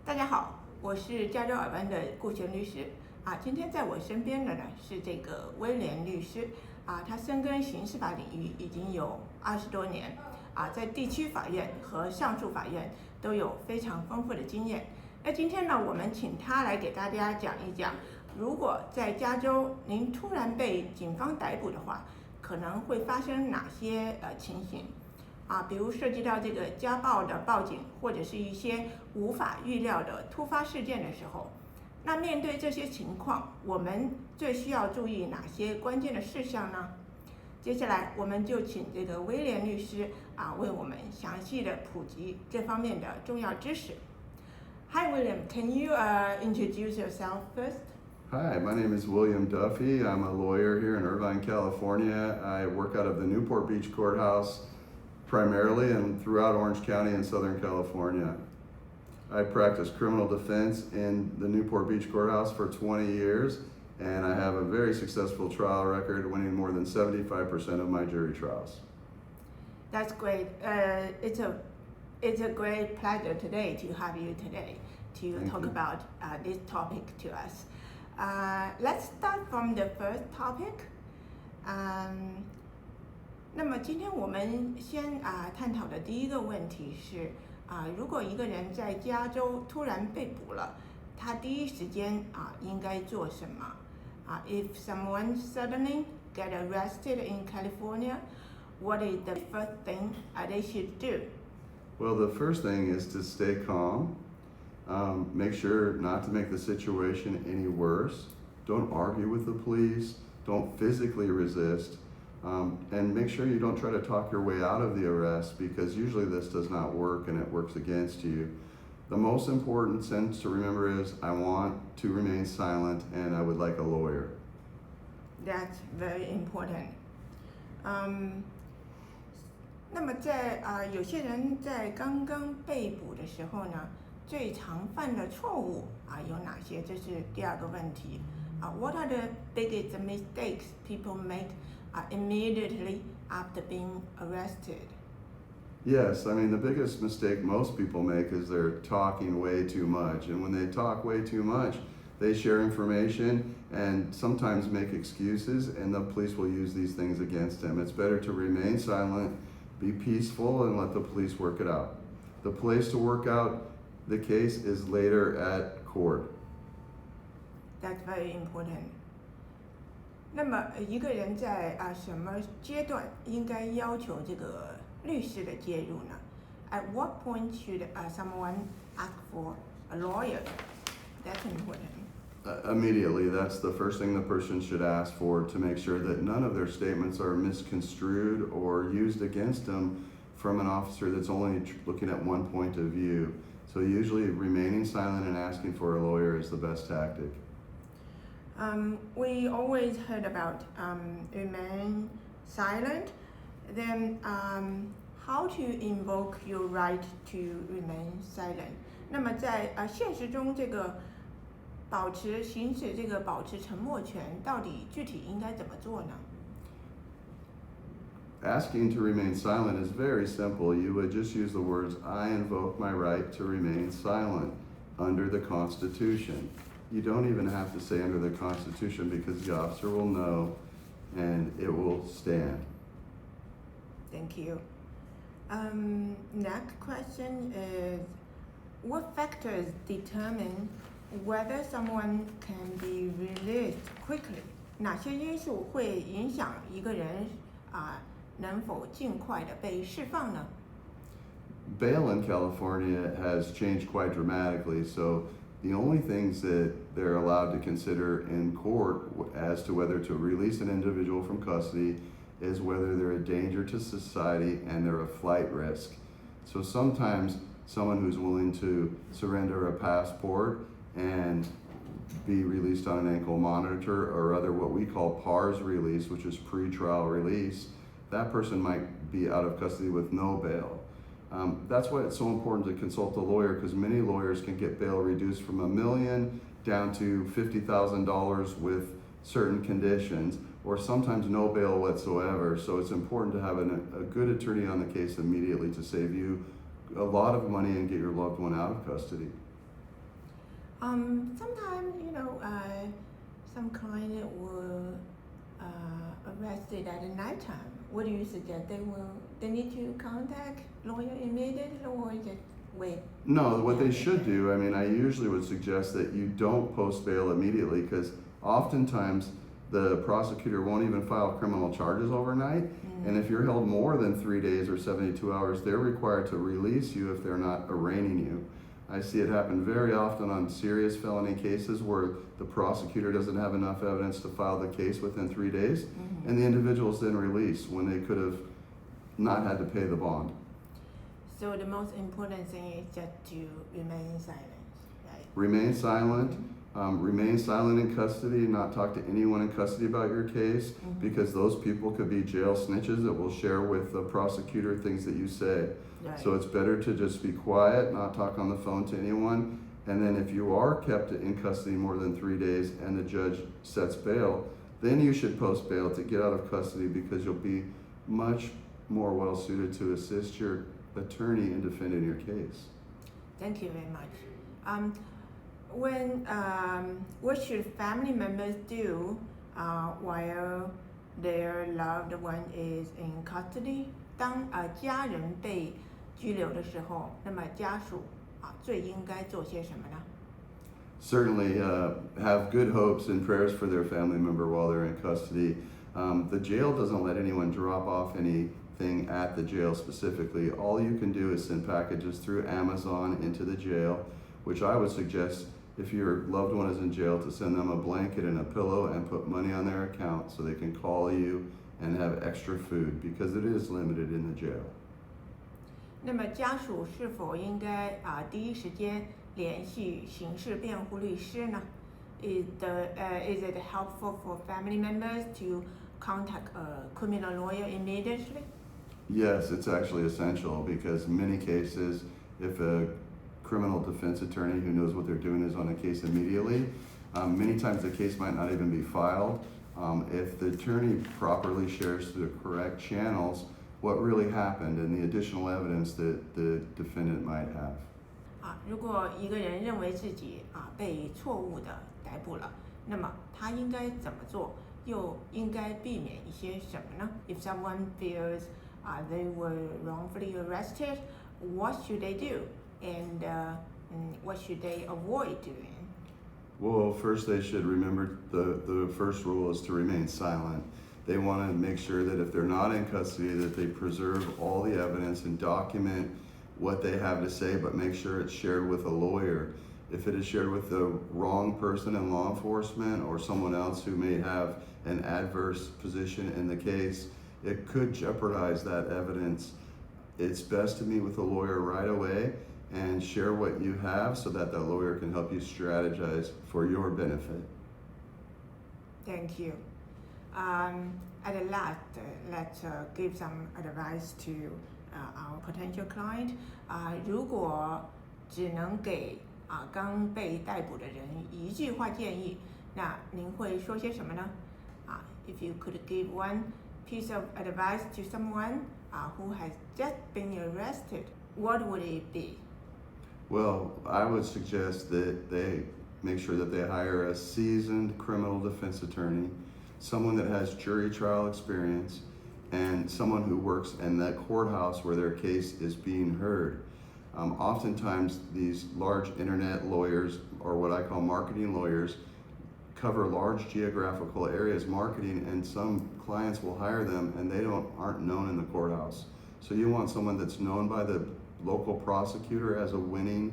大家好，我是加州尔湾的顾璇律师今天在我身边的呢是这个威廉律师他深耕刑事法领域已经有20多年在地区法院和上诉法院都有非常丰富的经验。那今天呢，我们请他来给大家讲一讲，如果在加州您突然被警方逮捕的话，可能会发生哪些情形比如涉及到这个家暴的报警，或者是一些无法预料的突发事件的时候，那面对这些情况，我们最需要注意哪些关键的事项呢？接下来我们就请这个威廉律师为我们详细的普及这方面的重要知识。Hi William, can you introduce yourself first? Hi, my name is William Duffy. I'm a lawyer here in Irvine, California. I work out of the Newport Beach Courthouse primarily and throughout Orange County and Southern California. I practiced criminal defense in the Newport Beach Courthouse for 20 years, and I have a very successful trial record, winning more than 75% of my jury trials. That's great. It's a great pleasure today to have you today to talk about this topic to us. Let's start from the first topic. 那么今天我们先探讨的第一个问题是如果一个人在加州突然被捕了，他第一时间应该做什么？If someone suddenly get arrested in California, what is the first thing they should do? Well, the first thing is to stay calm. Make sure not to make the situation any worse. Don't argue with the police. Don't physically resist. And make sure you don't try to talk your way out of the arrest, because usually this does not work and it works against you. The most important sentence to remember is, I want to remain silent and I would like a lawyer. That's very important. 那么在有些人在刚刚被捕的时候呢，最常犯的错误有哪些？这是第二个问题。What are the biggest mistakes people make immediately after being arrested? Yes, I mean, the biggest mistake most people make is they're talking way too much. And when they talk way too much, they share information and sometimes make excuses, and the police will use these things against them. It's better to remain silent, be peaceful, and let the police work it out. The place to work out the case is later at court. That's very important. 那么一个人在什么阶段应该要求这个律师的介入呢？ At what point should someone ask for a lawyer? That's important. Immediately, that's the first thing the person should ask for, to make sure that none of their statements are misconstrued or used against them from an officer that's only looking at one point of view. So usually remaining silent and asking for a lawyer is the best tactic. We always heard about remain silent. Then how to invoke your right to remain silent? 那么在现实中，这个行使这个保持沉默权，到底具体应该怎么做呢？ Asking to remain silent is very simple. You would just use the words, I invoke my right to remain silent under the Constitution. You don't even have to say under the Constitution, because the officer will know and it will stand. Thank you. Next question is, what factors determine whether someone can be released quickly? 哪些因素会影响一个人能否尽快的被释放呢？ Bail in California has changed quite dramatically, so the only things that they're allowed to consider in court as to whether to release an individual from custody is whether they're a danger to society and they're a flight risk. So sometimes someone who's willing to surrender a passport and be released on an ankle monitor, or other what we call PARS release, which is pre-trial release, that person might be out of custody with no bail. That's why it's so important to consult a lawyer, because many lawyers can get bail reduced from $1 million down to $50,000 with certain conditions, or sometimes no bail whatsoever. So it's important to have a good attorney on the case immediately to save you a lot of money and get your loved one out of custody. Sometimes, some client were arrested at nighttime. What do you suggest? They need to contact lawyer immediately or just wait? No, what they should do, I usually would suggest that you don't post bail immediately because oftentimes the prosecutor won't even file criminal charges overnight. And if you're held more than 3 days or 72 hours, they're required to release you if they're not arraigning you. I see it happen very often on serious felony cases where the prosecutor doesn't have enough evidence to file the case within 3 days, and the individual's then released when they could have not had to pay the bond. So the most important thing is just to remain silent, right? Remain silent. Remain silent in custody, not talk to anyone in custody about your case, because those people could be jail snitches that will share with the prosecutor things that you say. Right. So it's better to just be quiet, not talk on the phone to anyone, and then if you are kept in custody more than 3 days and the judge sets bail, then you should post bail to get out of custody because you'll be much more well suited to assist your attorney in defending your case. Thank you very much. What should family members do while their loved one is in custody? 当家人被拘留的时候，那么家属最应该做些什么呢？ Certainly have good hopes and prayers for their family member while they're in custody. The jail doesn't let anyone drop off anything at the jail specifically. All you can do is send packages through Amazon into the jail, which I would suggest if your loved one is in jail to send them a blanket and a pillow and put money on their account so they can call you and have extra food because it is limited in the jail. 那么家属是否应该第一时间联系刑事辩护律师呢？ Is it helpful for family members to contact a criminal lawyer immediately? Yes, it's actually essential because in many cases, if a criminal defense attorney who knows what they're doing is on a case immediately, many times the case might not even be filed. If the attorney properly shares through the correct channels what really happened and the additional evidence that the defendant might have. 如果一个人认为自己被错误的逮捕了，那么他应该怎么做？又应该避免一些什么呢？ If someone feels they were wrongfully arrested, what should they do? And what should they avoid doing? Well, first they should remember the first rule is to remain silent. They want to make sure that if they're not in custody that they preserve all the evidence and document what they have to say, but make sure it's shared with a lawyer. If it is shared with the wrong person in law enforcement or someone else who may have an adverse position in the case, it could jeopardize that evidence. It's best to meet with a lawyer right away and share what you have so that the lawyer can help you strategize for your benefit. Thank you. At the last, let's give some advice to our potential client. 如果只能给刚被逮捕的人一句话建议，那您会说些什么呢？If you could give one piece of advice to someone who has just been arrested, what would it be? Well, I would suggest that they make sure that they hire a seasoned criminal defense attorney, someone that has jury trial experience, and someone who works in that courthouse where their case is being heard. Oftentimes, these large internet lawyers, or what I call marketing lawyers, cover large geographical areas marketing, and some clients will hire them and they aren't known in the courthouse. So you want someone that's known by the local prosecutor as a winning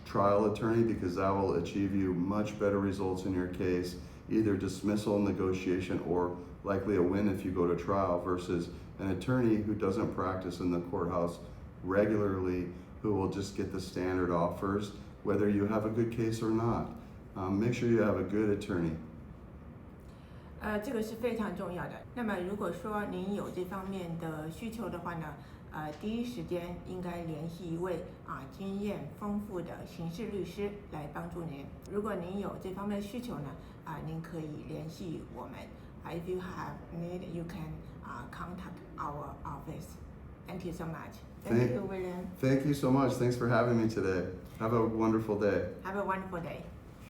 trial attorney because that will achieve you much better results in your case, either dismissal, negotiation, or likely a win if you go to trial versus an attorney who doesn't practice in the courthouse regularly, who will just get the standard offers whether you have a good case or not. Make sure you have a good attorney. 这个是非常重要的。那么如果说您有这方面的需求的话呢，第一时间应该联系一位经验丰富的刑事律师来帮助您。如果您有这方面的需求呢，您可以联系我们。If you have need, you can contact our office. Thank you so much. Thank you, William. Thank you so much. Thanks for having me today. Have a wonderful day. Have a wonderful day.